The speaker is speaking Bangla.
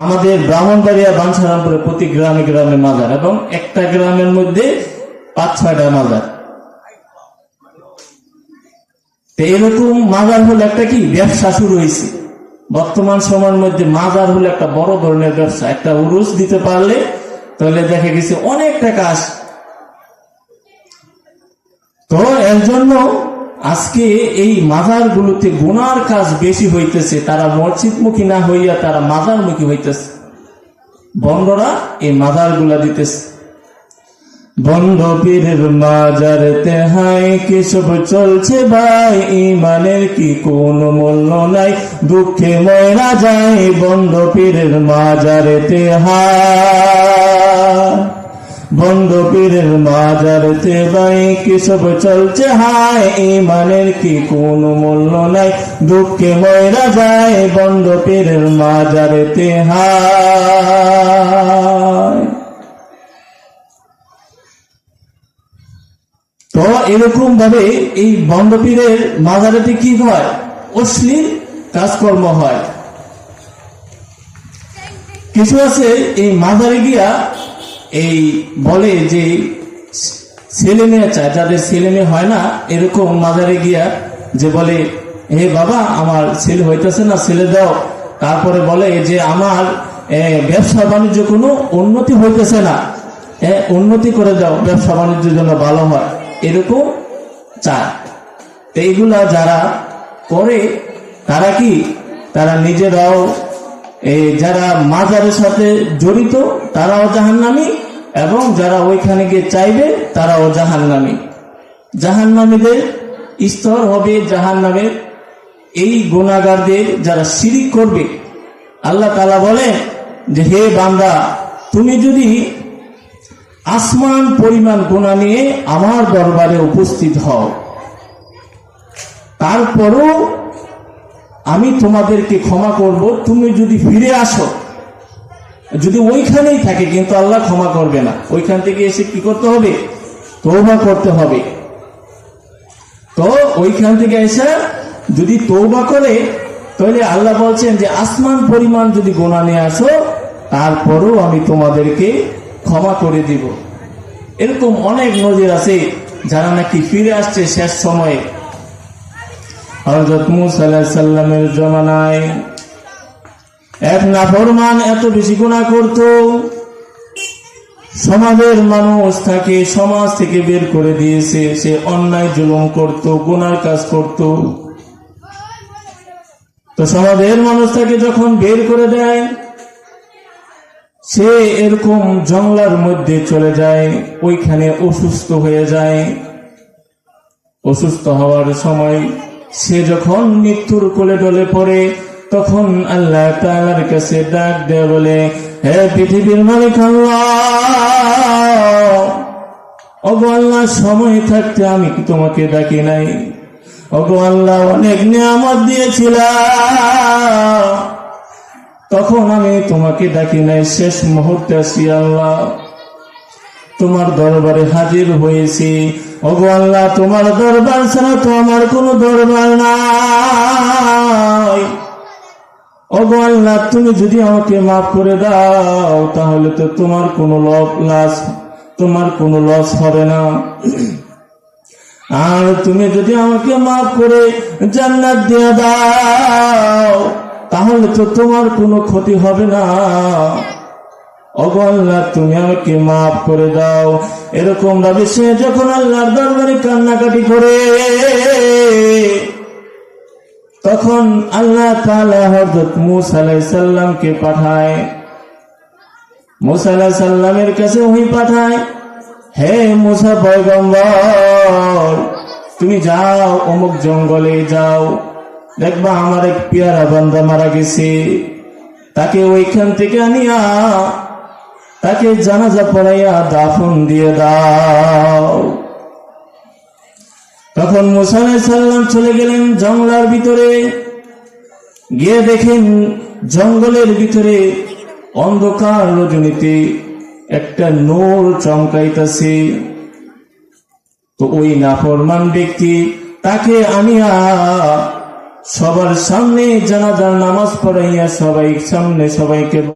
আমাদের ব্রাহ্মণবাড়িয়া বাঞ্ছারামপুরে প্রতি গ্রামে গ্রামে মাজার এবং একটা গ্রামের মধ্যে ৫-৬টা মাজার। এরকম মাজার হলো একটা কি ব্যবসা শুরু হয়েছে বর্তমান সময়ের মধ্যে। মাজার হলো একটা বড় ধরনের ব্যবসা। একটা উরুস দিতে পারলে তাহলে দেখা গেছে অনেক টাকা আসে। তো এর জন্য আজকে এই মাজারগুলোতে গুনার কাজ বেশি হইতেছে। তারা মসজিদমুখী না হইয়া তারা মাজারমুখী হইতেছে। বন্ধরা এই মাজারগুলা দিতেছে। বন্ধ পীরের মাজারেতে হাই কি সব চলছে ভাই, ইমানের কি কোনো মূল্য নাই, দুঃখে ময়রা যায় বন্ধ পীরের মাজারেতে হাই। বন্ধ পীরের মাজারেতে ভাই কি সব চলছে হাই, ইমানের কি কোনো মূল্য নাই, দুঃখে ময়রা যায় বন্ধ পীরের মাজারেতে হাই। তো এরকম ভাবে এই বন্ধ পীরের মাজারেতে কি হয়, অশ্লীল কাজকর্ম হয়। কিছু আছে এই মাজারে গিয়া এই বলে যে ছেলে মেয়ে চায়, যাদের ছেলে মেয়ে হয় না, এরকম মাজারে গিয়া যে বলে হে বাবা আমার ছেলে হইতেছে না, ছেলে দাও। তারপরে বলে যে আমার ব্যবসা বাণিজ্য কোনো উন্নতি হইতেছে না, উন্নতি করে দাও, ব্যবসা বাণিজ্যের জন্য ভালো হয়, এরকম চায়। তো এইগুলা যারা করে তারা কি, তারা নিজেরাও যারা মাজারের সাথে জড়িত তারাও জাহান্নামী, এবং যারা ওইখানে গিয়ে চাইবে তারাও জাহান্নামী। জাহান্নামীদের স্তর হবে জাহান্নামের এই গুনাহগারদের যারা শিরিক করবে। আল্লাহ তাআলা বলেন যে হে বান্দা, তুমি যদি আসমান পরিমাণ গুনাহ নিয়ে আমার দরবারে উপস্থিত হও, তারপরও আমি তোমাদেরকে ক্ষমা করব। তুমি যদি ফিরে আসো, যদি ওইখানেই থাকে, কিন্তু আল্লাহ ক্ষমা করবে না। ওইখান থেকে এসে কি করতে হবে, তওবা করতে হবে। তো ওইখান থেকে এসে যদি তওবা করে, তাহলে আল্লাহ বলছেন যে আসমান পরিমাণ যদি গুনাহ নিয়ে আসো, তারপরও আমি তোমাদেরকে ক্ষমা করে দিব। এরকম অনেক নজির আছে যারা নাকি ফিরে আসছে শেষ সময়ে। হযরত মুসা আলাইহিস সালামের জমানায় এক নাফরমান এত বেশি গুনাহ করত, সমাজের মানুষ তাকে সমাজ থেকে বের করে দিয়েছে। সে অন্যায় জুলুম করত, গুনার কাজ করত। তো সমাজের মানুষ তাকে যখন বের করে দেয়, সে এরকম জঙ্গলার মধ্যে চলে যায়, ওইখানে অসুস্থ হয়ে যায়। অসুস্থ হওয়ার সময় সে যখন মৃত্যুর কোলে ঢলে পড়ে, তখন আল্লাহ তাআলার কাছে ডাক দেয়, বলে হে পৃথিবীর মালিক আল্লাহ, ওগো আল্লাহ, সময় থাকতে আমি কি তোমাকে ডাকি নাই? ওগো আল্লাহ, অনেক নিয়ামত দিয়েছিলাম, তখন আমি তোমাকে ডাকি নাই। শেষ মুহূর্তে আসি আল্লাহ, তোমার দরবারে হাজির হয়েছি। ওগো আল্লাহ, তোমার দরবার ছাড়া তো আমার কোনো দরবার নাই। ওগো আল্লাহ, তুমি যদি আমাকে মাফ করে দাও, তাহলে তো তোমার কোনো লস হবে না। আর তুমি যদি আমাকে মাফ করে জান্নাত দিয়ে দাও, তাহলে তো তোমার কোনো ক্ষতি হবে না। ওগো আল্লাহ, তুমি আমাকে মাফ করে দাও। এরকম ভাবে সে যখন আল্লাহর দরবারে কান্নাকাটি করে, তখন আল্লাহ তাআলা হযরত মুসা আলাইহিস সালামকে পাঠায়। মুসা আলাইহিস সালামের কাছে ওহী পাঠায়, হে মুসা পয়গম্বর, তুমি যাও অমুক জঙ্গলে যাও, দেখবা আমার এক পেয়ারা বান্দা মারা গেছে, তাকে ওইখান থেকে আনিয়া তাকে জানাজা পড়াইয়া দাফন দিয়ে দাও। তখন মুসা আলাইহিস সালাম চলে গেলেন জঙ্গলের ভিতরে। গিয়ে দেখেন জঙ্গলের ভিতরে অন্ধকার রজনীতে একটা নূর চমকাইতেছে। তো ওই নাফরমান ব্যক্তি তাকে আনিয়া সবার সামনে জানাজার নামাজ পড়াইয়া সবাই সামনে সবাইকে